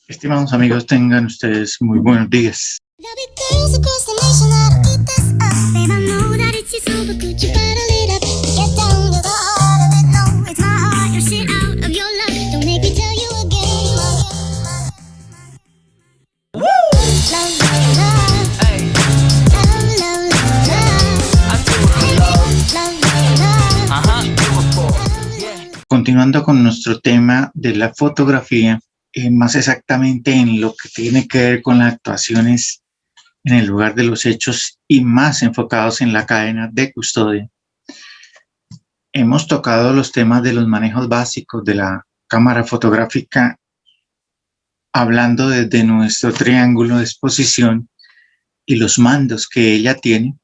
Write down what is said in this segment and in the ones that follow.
Estimados amigos, tengan ustedes muy buenos días. Continuando con nuestro tema de la fotografía, más exactamente en lo que tiene que ver con las actuaciones en el lugar de los hechos y más enfocados en la cadena de custodia. Hemos tocado los temas de los manejos básicos de la cámara fotográfica, hablando desde nuestro triángulo de exposición y los mandos que ella tiene,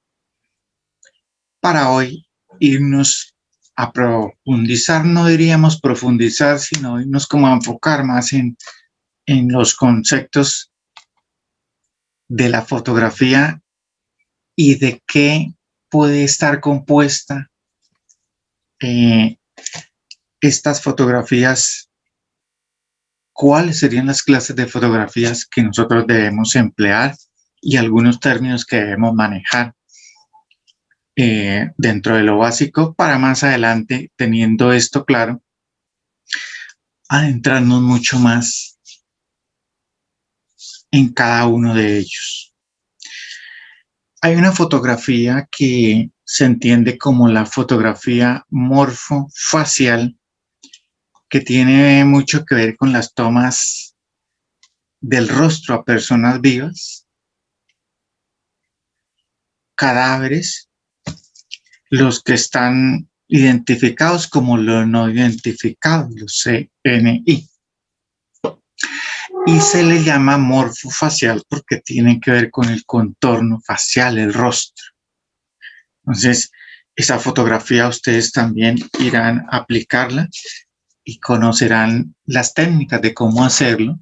para hoy irnos a profundizar, no diríamos profundizar, sino irnos como a enfocar más en los conceptos de la fotografía y de qué puede estar compuesta estas fotografías, cuáles serían las clases de fotografías que nosotros debemos emplear y algunos términos que debemos manejar dentro de lo básico, para más adelante, teniendo esto claro, adentrarnos mucho más en cada uno de ellos. Hay una fotografía que se entiende como la fotografía morfofacial, que tiene mucho que ver con las tomas del rostro a personas vivas, cadáveres, los que están identificados como los no identificados, los CNI. Y se le llama morfofacial porque tiene que ver con el contorno facial, el rostro. Entonces, esa fotografía ustedes también irán a aplicarla y conocerán las técnicas de cómo hacerlo,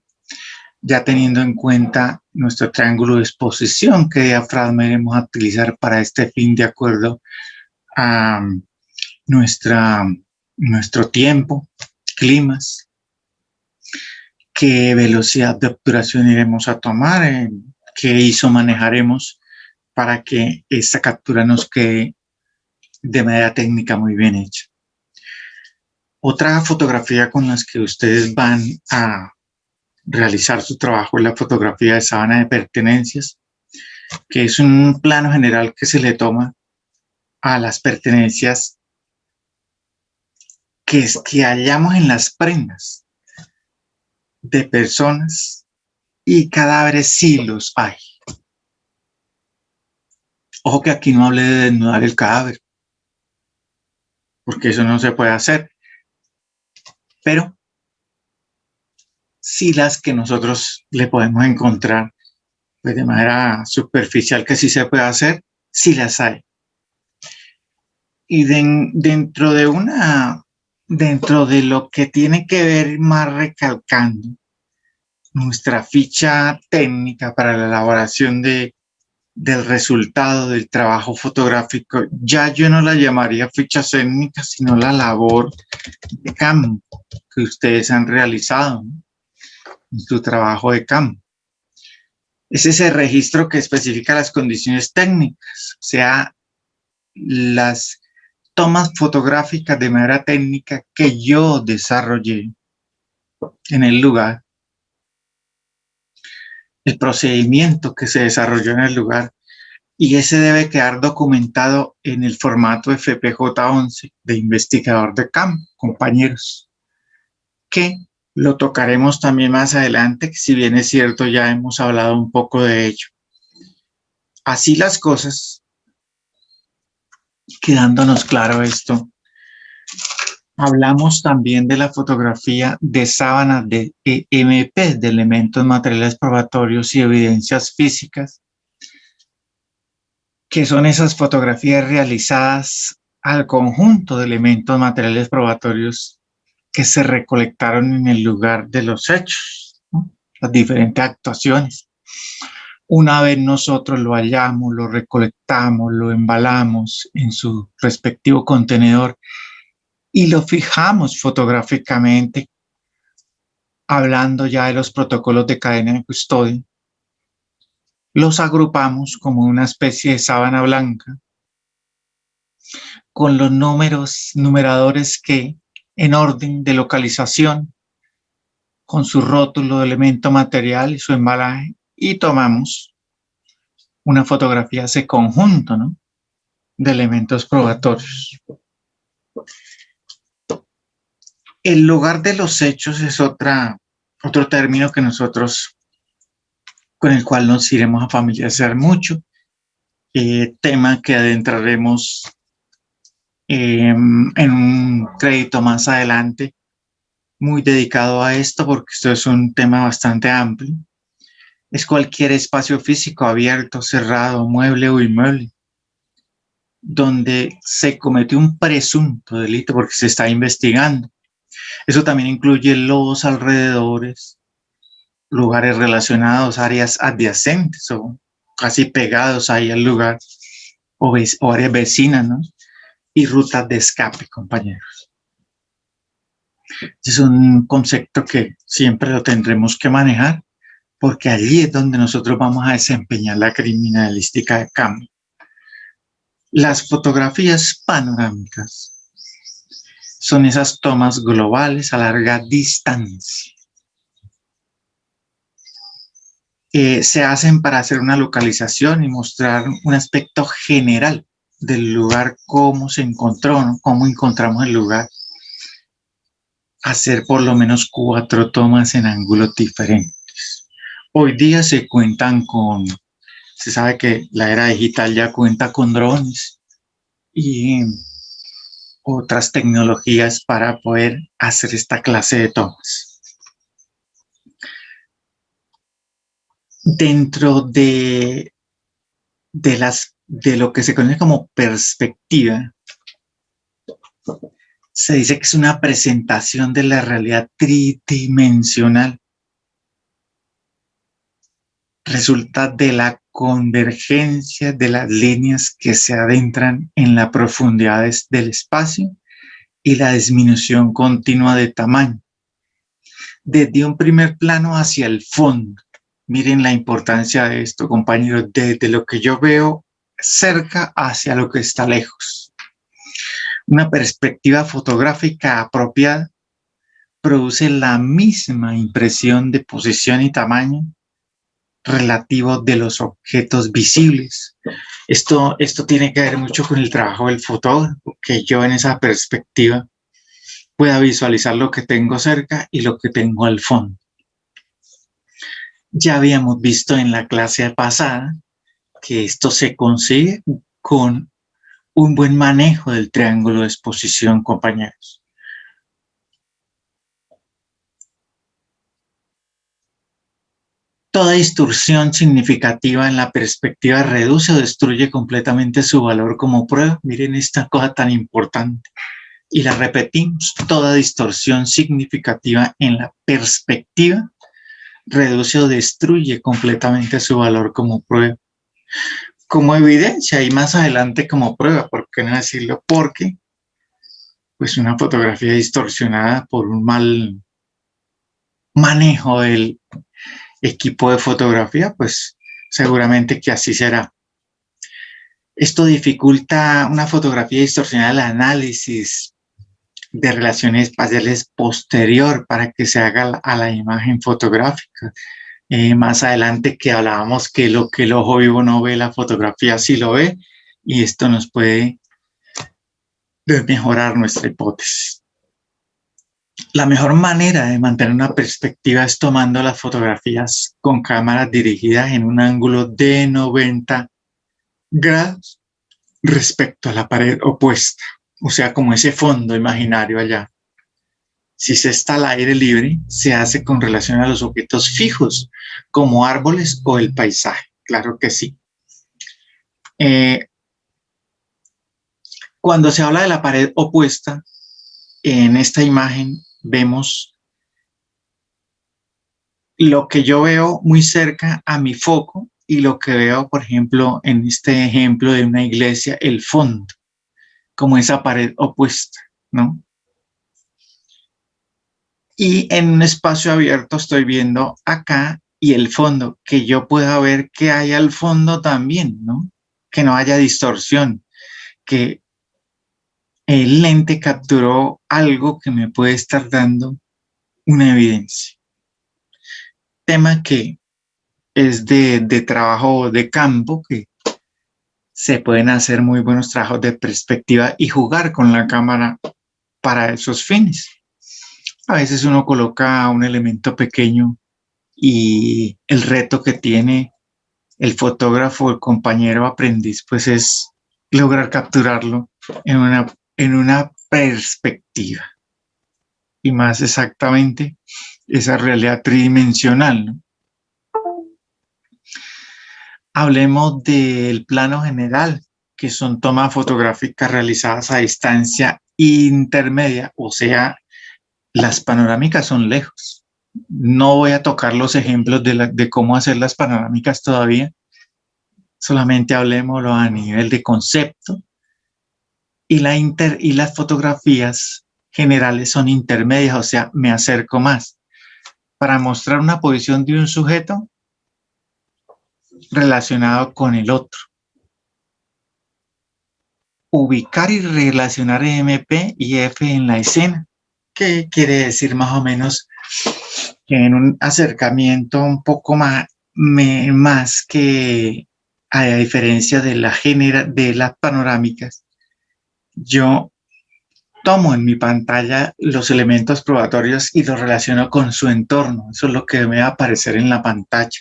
ya teniendo en cuenta nuestro triángulo de exposición, que diafragma iremos a utilizar para este fin de acuerdo a nuestro tiempo, climas, qué velocidad de obturación iremos a tomar, qué ISO manejaremos para que esta captura nos quede de manera técnica muy bien hecha. Otra fotografía con las que ustedes van a realizar su trabajo es la fotografía de sábana de pertenencias, que es un plano general que se le toma a las pertenencias que hallamos en las prendas de personas y cadáveres, sí los hay. Ojo que aquí no hable de desnudar el cadáver, porque eso no se puede hacer, pero sí las que nosotros le podemos encontrar pues de manera superficial que sí se puede hacer, sí las hay. Y dentro de lo que tiene que ver más recalcando nuestra ficha técnica para la elaboración del resultado del trabajo fotográfico, ya yo no la llamaría ficha técnica, sino la labor de campo que ustedes han realizado, ¿no?, en su trabajo de campo. Es ese registro que especifica las condiciones técnicas, o sea, las tomas fotográficas de manera técnica que yo desarrollé en el lugar, el procedimiento que se desarrolló en el lugar, y ese debe quedar documentado en el formato FPJ-11 de investigador de campo, compañeros, que lo tocaremos también más adelante, que si bien es cierto ya hemos hablado un poco de ello. Así las cosas, quedándonos claro esto, hablamos también de la fotografía de sábanas de EMP, de elementos materiales probatorios y evidencias físicas, que son esas fotografías realizadas al conjunto de elementos materiales probatorios que se recolectaron en el lugar de los hechos, ¿no?, las diferentes actuaciones. Una vez nosotros lo hallamos, lo recolectamos, lo embalamos en su respectivo contenedor y lo fijamos fotográficamente hablando ya de los protocolos de cadena de custodia, los agrupamos como una especie de sábana blanca con los numeradores que en orden de localización, con su rótulo, elemento material y su embalaje, y tomamos una fotografía de ese conjunto, ¿no?, de elementos probatorios. El lugar de los hechos es otro término que nosotros, con el cual nos iremos a familiarizar mucho, tema que adentraremos en un crédito más adelante, muy dedicado a esto, porque esto es un tema bastante amplio. Es cualquier espacio físico abierto, cerrado, mueble o inmueble, donde se cometió un presunto delito porque se está investigando. Eso también incluye los alrededores, lugares relacionados, áreas adyacentes o casi pegados ahí al lugar, o áreas vecinas, ¿no?, y rutas de escape, compañeros. Es un concepto que siempre lo tendremos que manejar, porque allí es donde nosotros vamos a desempeñar la criminalística de campo. Las fotografías panorámicas son esas tomas globales a larga distancia. Se hacen para hacer una localización y mostrar un aspecto general del lugar, cómo se encontró, ¿no?, cómo encontramos el lugar. Hacer por lo menos 4 tomas en ángulos diferentes. Hoy día se sabe que la era digital ya cuenta con drones y otras tecnologías para poder hacer esta clase de tomas. Dentro de lo que se conoce como perspectiva, se dice que es una presentación de la realidad tridimensional. Resulta de la convergencia de las líneas que se adentran en la profundidad del espacio y la disminución continua de tamaño, desde un primer plano hacia el fondo. Miren la importancia de esto, compañeros, desde lo que yo veo cerca hacia lo que está lejos. Una perspectiva fotográfica apropiada produce la misma impresión de posición y tamaño relativo de los objetos visibles. Esto tiene que ver mucho con el trabajo del fotógrafo, que yo en esa perspectiva pueda visualizar lo que tengo cerca y lo que tengo al fondo. Ya habíamos visto en la clase pasada que esto se consigue con un buen manejo del triángulo de exposición, compañeros. Toda distorsión significativa en la perspectiva reduce o destruye completamente su valor como prueba. Miren esta cosa tan importante. Y la repetimos, toda distorsión significativa en la perspectiva reduce o destruye completamente su valor como prueba. Como evidencia y más adelante como prueba, ¿por qué no decirlo? Porque pues una fotografía distorsionada por un mal manejo del equipo de fotografía, pues seguramente que así será. Esto dificulta una fotografía distorsionada, el análisis de relaciones espaciales posterior para que se haga a la imagen fotográfica. Más adelante que hablábamos que lo que el ojo vivo no ve, la fotografía sí lo ve, y esto nos puede mejorar nuestra hipótesis. La mejor manera de mantener una perspectiva es tomando las fotografías con cámaras dirigidas en un ángulo de 90 grados respecto a la pared opuesta, o sea, como ese fondo imaginario allá. Si se está al aire libre, se hace con relación a los objetos fijos, como árboles o el paisaje, claro que sí. Cuando se habla de la pared opuesta, en esta imagen vemos lo que yo veo muy cerca a mi foco y lo que veo, por ejemplo, en este ejemplo de una iglesia, el fondo, como esa pared opuesta, ¿no? Y en un espacio abierto estoy viendo acá y el fondo, que yo pueda ver que hay al fondo también, ¿no? Que no haya distorsión, que el lente capturó algo que me puede estar dando una evidencia. Tema que es de trabajo de campo, que se pueden hacer muy buenos trabajos de perspectiva y jugar con la cámara para esos fines. A veces uno coloca un elemento pequeño y el reto que tiene el fotógrafo, el compañero aprendiz, pues es lograr capturarlo en una perspectiva y más exactamente esa realidad tridimensional, ¿no? Hablemos del plano general, que son tomas fotográficas realizadas a distancia intermedia, o sea, las panorámicas son lejos. No voy a tocar los ejemplos de cómo hacer las panorámicas todavía, solamente hablemoslo a nivel de concepto. Y las fotografías generales son intermedias, o sea, me acerco más para mostrar una posición de un sujeto relacionado con el otro. Ubicar y relacionar MP y F en la escena. ¿Qué quiere decir más o menos? Que en un acercamiento un poco más que a diferencia de de las panorámicas, yo tomo en mi pantalla los elementos probatorios y los relaciono con su entorno. Eso es lo que me va a aparecer en la pantalla.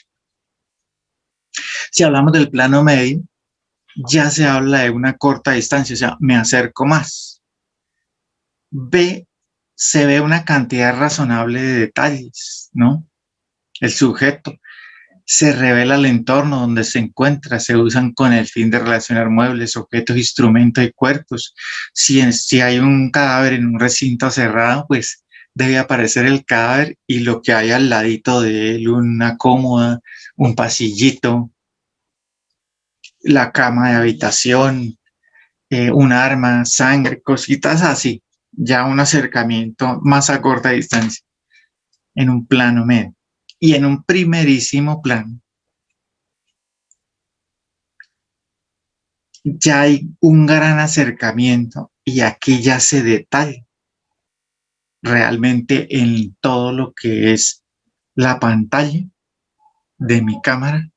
Si hablamos del plano medio, ya se habla de una corta distancia, o sea, me acerco más. Se ve una cantidad razonable de detalles, ¿no? El sujeto, se revela el entorno donde se encuentra, se usan con el fin de relacionar muebles, objetos, instrumentos y cuerpos. Si hay un cadáver en un recinto cerrado, pues debe aparecer el cadáver y lo que hay al ladito de él, una cómoda, un pasillito, la cama de habitación, un arma, sangre, cositas así. Ya un acercamiento más a corta distancia en un plano medio. Y en un primerísimo plano, ya hay un gran acercamiento y aquí ya se detalla realmente en todo lo que es la pantalla de mi cámara,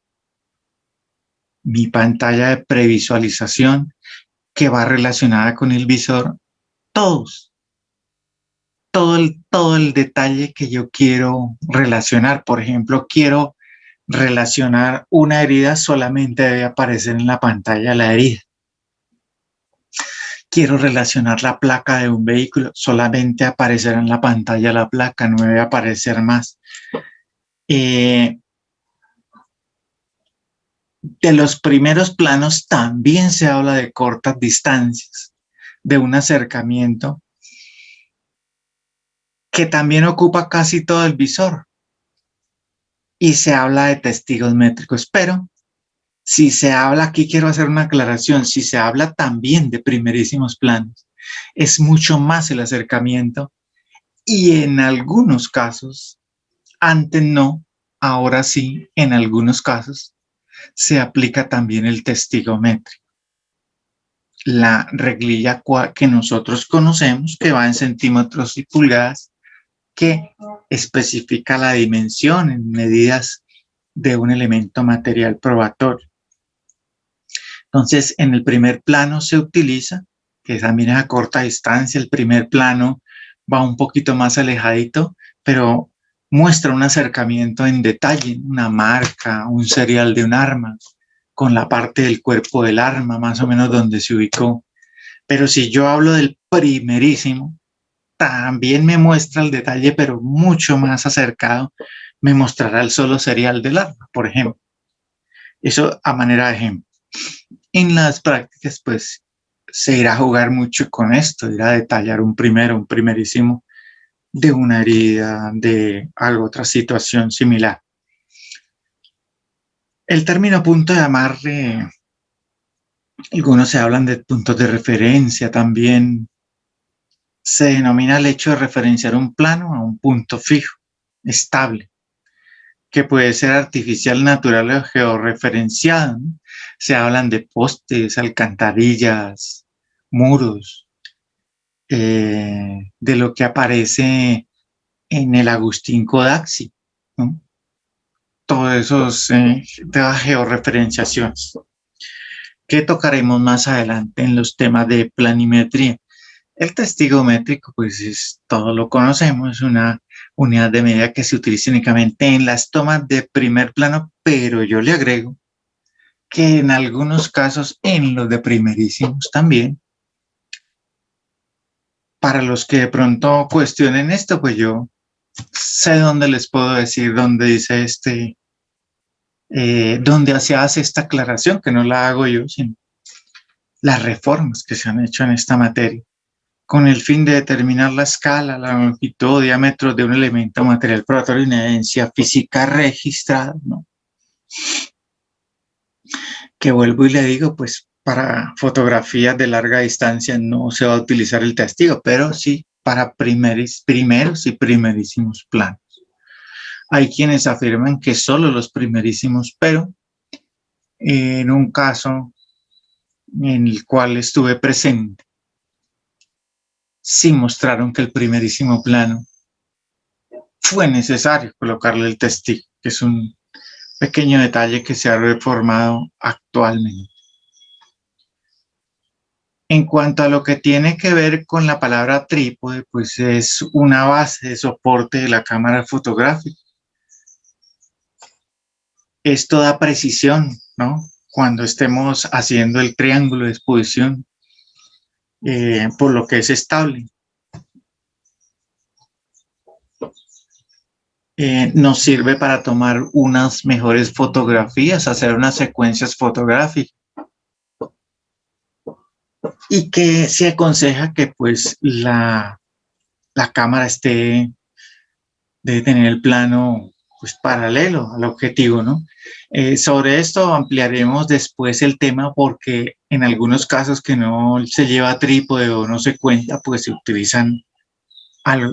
mi pantalla de previsualización que va relacionada con el visor, todo el detalle que yo quiero relacionar. Por ejemplo, quiero relacionar una herida, solamente debe aparecer en la pantalla la herida. Quiero relacionar la placa de un vehículo, solamente aparecerá en la pantalla la placa, no debe aparecer más. De los primeros planos también se habla de cortas distancias, de un acercamiento que también ocupa casi todo el visor. Y se habla de testigos métricos, pero si se habla, aquí quiero hacer una aclaración, si se habla también de primerísimos planos, es mucho más el acercamiento y en algunos casos, antes no, ahora sí, en algunos casos, se aplica también el testigo métrico. La reglilla que nosotros conocemos, que va en centímetros y pulgadas, que especifica la dimensión en medidas de un elemento material probatorio. Entonces, en el primer plano se utiliza, que también es a corta distancia, el primer plano va un poquito más alejadito, pero muestra un acercamiento en detalle, una marca, un serial de un arma, con la parte del cuerpo del arma, más o menos donde se ubicó. Pero si yo hablo del primerísimo, también me muestra el detalle, pero mucho más acercado, me mostrará el solo serial del arma, por ejemplo. Eso a manera de ejemplo. En las prácticas, pues, se irá a jugar mucho con esto, irá a detallar un primerísimo de una herida, de algo, otra situación similar. El término punto de amarre, algunos se hablan de puntos de referencia también, Se denomina el hecho de referenciar un plano a un punto fijo, estable, que puede ser artificial, natural o georreferenciado, ¿no? Se hablan de postes, alcantarillas, muros, de lo que aparece en el Agustín Codazzi, ¿no? Todos esos de las georreferenciaciones que tocaremos más adelante en los temas de planimetría. El testigo métrico, pues todo lo conocemos, es una unidad de medida que se utiliza únicamente en las tomas de primer plano, pero yo le agrego que en algunos casos en los de primerísimos también. Para los que de pronto cuestionen esto, pues yo sé dónde les puedo decir dónde dice dónde se hace esta aclaración, que no la hago yo, sino las reformas que se han hecho en esta materia, con el fin de determinar la escala, la longitud o diámetro de un elemento material probatorio de una evidencia física registrada, ¿no? Que vuelvo y le digo, pues para fotografías de larga distancia no se va a utilizar el testigo, pero sí para primeros y primerísimos planos. Hay quienes afirman que solo los primerísimos, pero en un caso en el cual estuve presente, sí mostraron que el primerísimo plano fue necesario colocarle el testigo, que es un pequeño detalle que se ha reformado actualmente. En cuanto a lo que tiene que ver con la palabra trípode, pues es una base de soporte de la cámara fotográfica. Esto da precisión, ¿no? Cuando estemos haciendo el triángulo de exposición, por lo que es estable. Nos sirve para tomar unas mejores fotografías, hacer unas secuencias fotográficas. Y que se aconseja que pues la cámara debe tener el plano pues paralelo al objetivo, ¿no? Sobre esto ampliaremos después el tema porque en algunos casos que no se lleva trípode o no se cuenta, pues se utilizan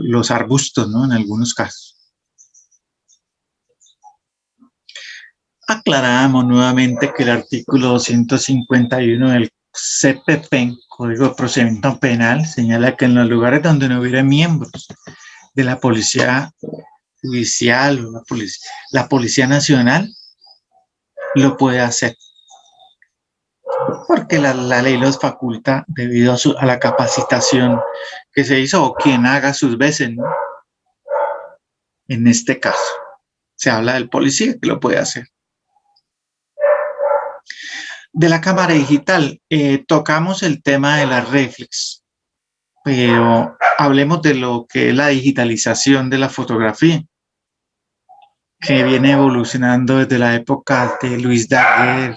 los arbustos, ¿no? En algunos casos. Aclaramos nuevamente que el artículo 251 del CPP, Código de Procedimiento Penal, señala que en los lugares donde no hubiera miembros de la Policía Judicial o la Policía Nacional, lo puede hacer. Porque la ley los faculta debido a la capacitación que se hizo o quien haga sus veces, ¿no? En este caso, se habla del policía que lo puede hacer. De la cámara digital, tocamos el tema de la reflex, pero hablemos de lo que es la digitalización de la fotografía, que viene evolucionando desde la época de Luis Daguerre,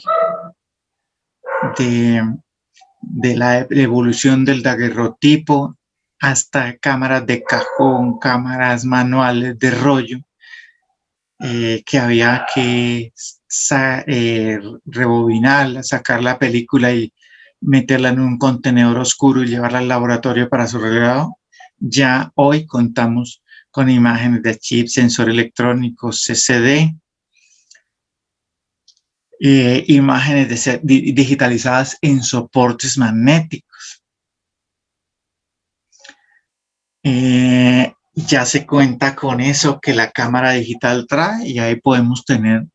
de la evolución del daguerrotipo hasta cámaras de cajón, cámaras manuales de rollo, que había que rebobinarla, sacar la película y meterla en un contenedor oscuro y llevarla al laboratorio para su revelado. Ya hoy contamos con imágenes de chip, sensor electrónico, CCD, imágenes digitalizadas en soportes magnéticos. Ya se cuenta con eso que la cámara digital trae y ahí podemos tener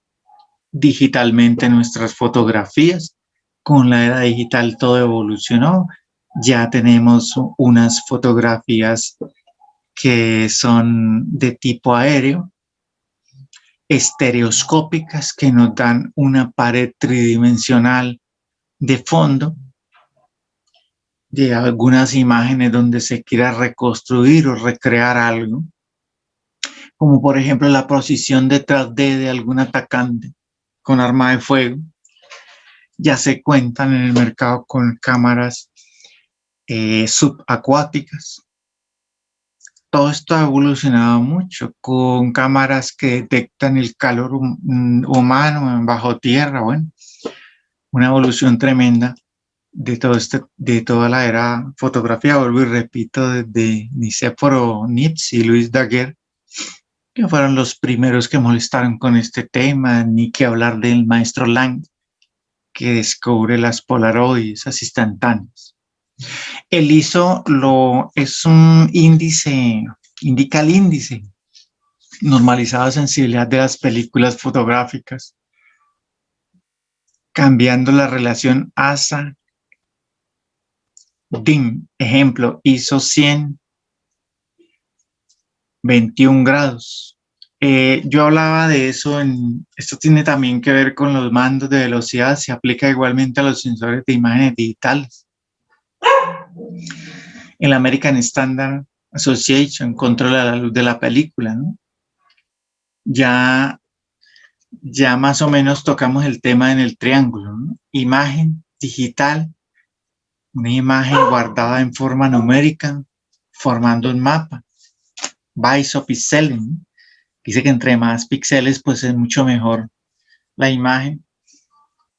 digitalmente nuestras fotografías. Con la era digital todo evolucionó. Ya tenemos unas fotografías que son de tipo aéreo, estereoscópicas, que nos dan una pared tridimensional de fondo, de algunas imágenes donde se quiera reconstruir o recrear algo, como por ejemplo la posición detrás de algún atacante con arma de fuego. Ya se cuentan en el mercado con cámaras subacuáticas. Todo esto ha evolucionado mucho con cámaras que detectan el calor humano bajo tierra. Bueno, una evolución tremenda de toda la era fotografía, vuelvo y repito, desde Nicéforo Nips y Luis Daguerre, que fueron los primeros que molestaron con este tema, ni que hablar del maestro Lang, que descubre las Polaroid, esas instantáneas. El ISO es un índice, indica el índice normalizado de sensibilidad de las películas fotográficas, cambiando la relación ASA-DIN. Ejemplo, ISO 100, 21 grados. Yo hablaba de eso, esto tiene también que ver con los mandos de velocidad, se aplica igualmente a los sensores de imágenes digitales. El American Standard Association controla la luz de la película, ¿no? Ya más o menos tocamos el tema en el triángulo, ¿no? Imagen digital, una imagen guardada en forma numérica, formando un mapa. Pixeling, ¿no? Dice que entre más píxeles, pues es mucho mejor la imagen,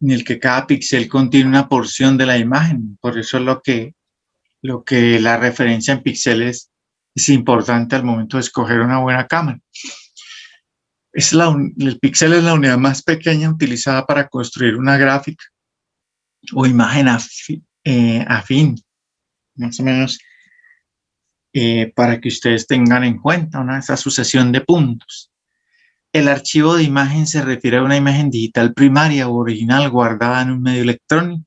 en el que cada píxel contiene una porción de la imagen. Por eso es lo que la referencia en píxeles es importante al momento de escoger una buena cámara. El píxel es la unidad más pequeña utilizada para construir una gráfica o imagen afín, más o menos, para que ustedes tengan en cuenta esa sucesión de puntos. El archivo de imagen se refiere a una imagen digital primaria o original guardada en un medio electrónico,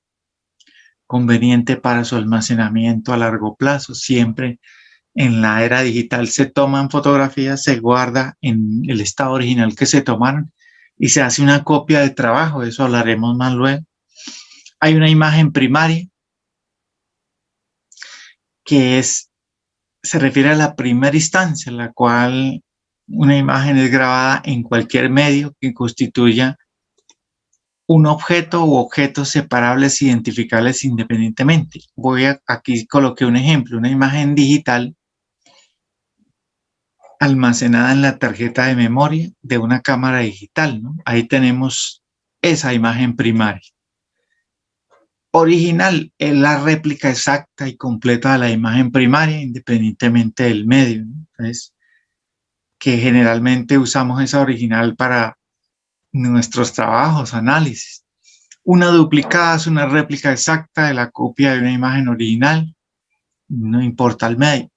conveniente para su almacenamiento a largo plazo. Siempre en la era digital se toman fotografías, se guarda en el estado original que se tomaron y se hace una copia de trabajo. De eso hablaremos más luego. Hay una imagen primaria que se refiere a la primera instancia en la cual una imagen es grabada en cualquier medio que constituya un objeto u objetos separables identificables independientemente. Aquí coloqué un ejemplo, una imagen digital almacenada en la tarjeta de memoria de una cámara digital, ¿no? Ahí tenemos esa imagen primaria. Original es la réplica exacta y completa de la imagen primaria, independientemente del medio, ¿no? Entonces, que generalmente usamos esa original para nuestros trabajos, análisis. Una duplicada es una réplica exacta de la copia de una imagen original, no importa el medio.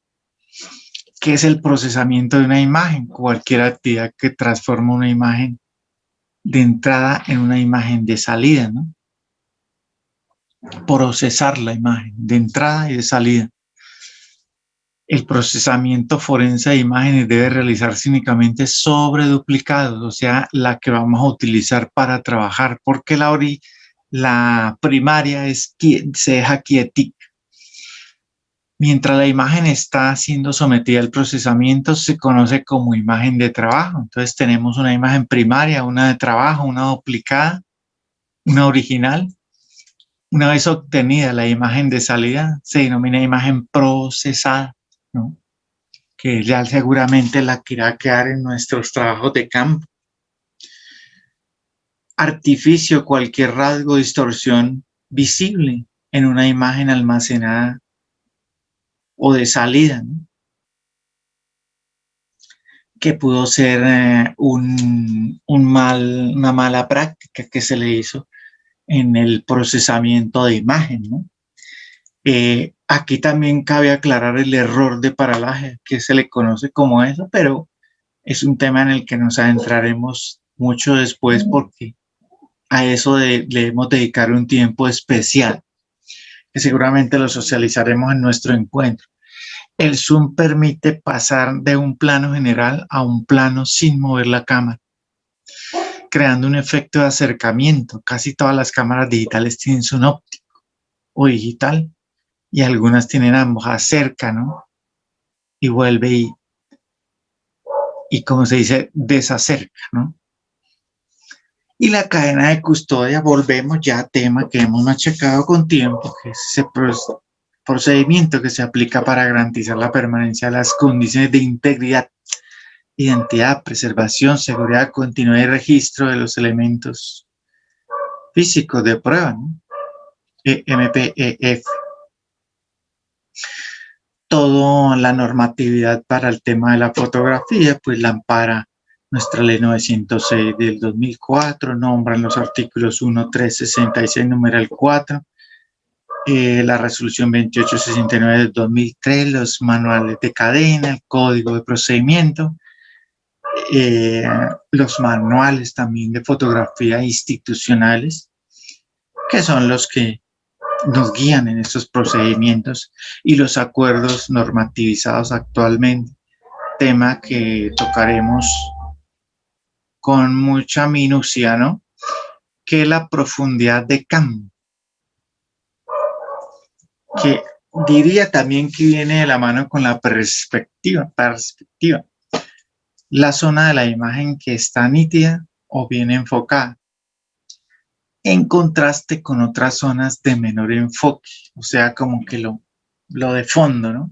¿Qué es el procesamiento de una imagen? Cualquier actividad que transforma una imagen de entrada en una imagen de salida, ¿no? Procesar la imagen de entrada y de salida. El procesamiento forense de imágenes debe realizarse únicamente sobre duplicados, o sea, la que vamos a utilizar para trabajar, porque la primaria se deja quietita. Mientras la imagen está siendo sometida al procesamiento, se conoce como imagen de trabajo. Entonces tenemos una imagen primaria, una de trabajo, una duplicada, una original. Una vez obtenida la imagen de salida, se denomina imagen procesada, ¿no? Que ya seguramente la que irá a quedar en nuestros trabajos de campo. Artificio, cualquier rasgo o distorsión visible en una imagen almacenada o de salida, ¿no? Que pudo ser una mala práctica que se le hizo en el procesamiento de imagen, ¿no? Aquí también cabe aclarar el error de paralaje, que se le conoce como eso, pero es un tema en el que nos adentraremos mucho después porque a eso debemos dedicar un tiempo especial, que seguramente lo socializaremos en nuestro encuentro. El zoom permite pasar de un plano general a un plano sin mover la cámara, creando un efecto de acercamiento. Casi todas las cámaras digitales tienen zoom óptico o digital y algunas tienen ambos, acerca, ¿no? Y vuelve y como se dice, desacerca, ¿no? Y la cadena de custodia, volvemos ya a tema que hemos machacado con tiempo, que es ese procedimiento que se aplica para garantizar la permanencia de las condiciones de integridad, identidad, preservación, seguridad, continuidad y registro de los elementos físicos de prueba, ¿no? MPEF. Toda la normatividad para el tema de la fotografía, pues la ampara nuestra ley 906 del 2004, nombran los artículos 1, 3, 66, numeral 4, la resolución 2869 del 2003, los manuales de cadena, el código de procedimiento, los manuales también de fotografía institucionales, que son los que nos guían en estos procedimientos, y los acuerdos normativizados actualmente, tema que tocaremos con mucha minucia, ¿no? Que es la profundidad de campo, que diría también que viene de la mano con la perspectiva. La zona de la imagen que está nítida o bien enfocada, en contraste con otras zonas de menor enfoque, o sea, como que lo de fondo, ¿no?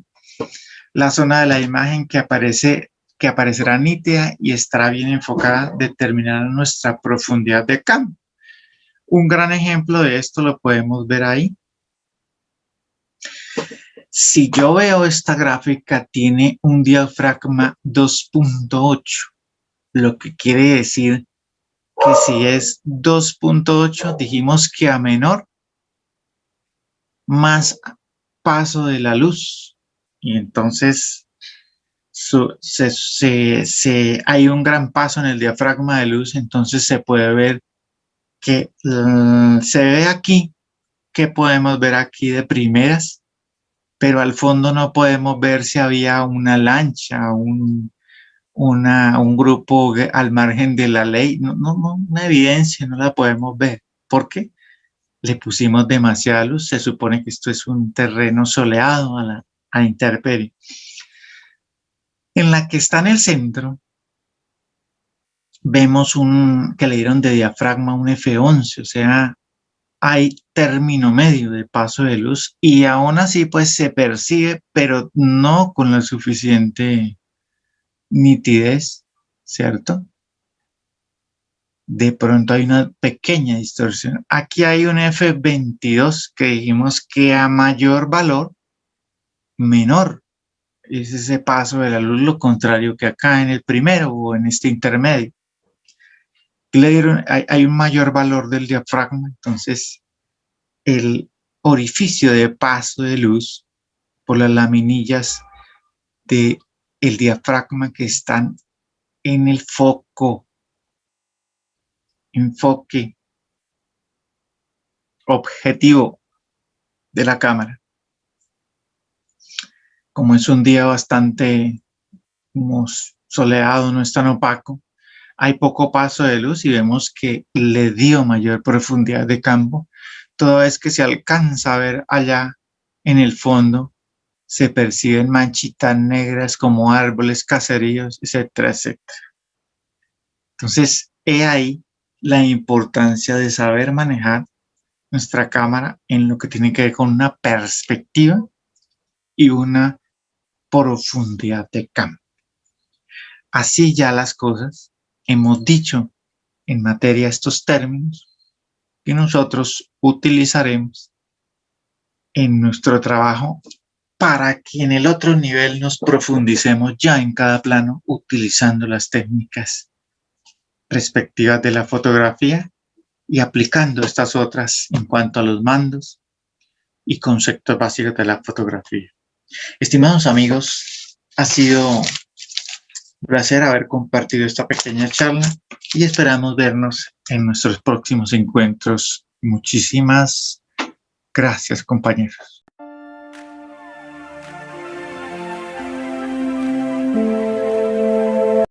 La zona de la imagen que aparecerá nítida y estará bien enfocada determinará nuestra profundidad de campo. Un gran ejemplo de esto lo podemos ver ahí. Si yo veo esta gráfica, tiene un diafragma 2.8, lo que quiere decir que si es 2.8, dijimos que a menor, más paso de la luz. Y entonces hay un gran paso en el diafragma de luz, entonces se puede ver que se ve aquí, que podemos ver aquí de primeras, pero al fondo no podemos ver si había una lancha, un grupo al margen de la ley. No, una evidencia no la podemos ver. ¿Por qué? Le pusimos demasiada luz. Se supone que esto es un terreno soleado a la intemperie. En la que está en el centro, vemos que le dieron de diafragma un F11, o sea, hay término medio de paso de luz y aún así pues se percibe, pero no con la suficiente nitidez, ¿cierto? De pronto hay una pequeña distorsión. Aquí hay un F22 que dijimos que a mayor valor, menor es ese paso de la luz, lo contrario que acá en el primero o en este intermedio. Hay un mayor valor del diafragma, entonces el orificio de paso de luz por las laminillas del diafragma que están en el enfoque objetivo de la cámara. Como es un día bastante soleado, no es tan opaco, hay poco paso de luz y vemos que le dio mayor profundidad de campo, toda vez que se alcanza a ver allá en el fondo, se perciben manchitas negras como árboles, caseríos, etcétera, etcétera. Entonces, he ahí la importancia de saber manejar nuestra cámara en lo que tiene que ver con una perspectiva y una profundidad de campo. Así ya las cosas, hemos dicho en materia estos términos que nosotros utilizaremos en nuestro trabajo para que en el otro nivel nos profundicemos ya en cada plano utilizando las técnicas respectivas de la fotografía y aplicando estas otras en cuanto a los mandos y conceptos básicos de la fotografía. Estimados amigos, ha sido un placer haber compartido esta pequeña charla y esperamos vernos en nuestros próximos encuentros. Muchísimas gracias, compañeros.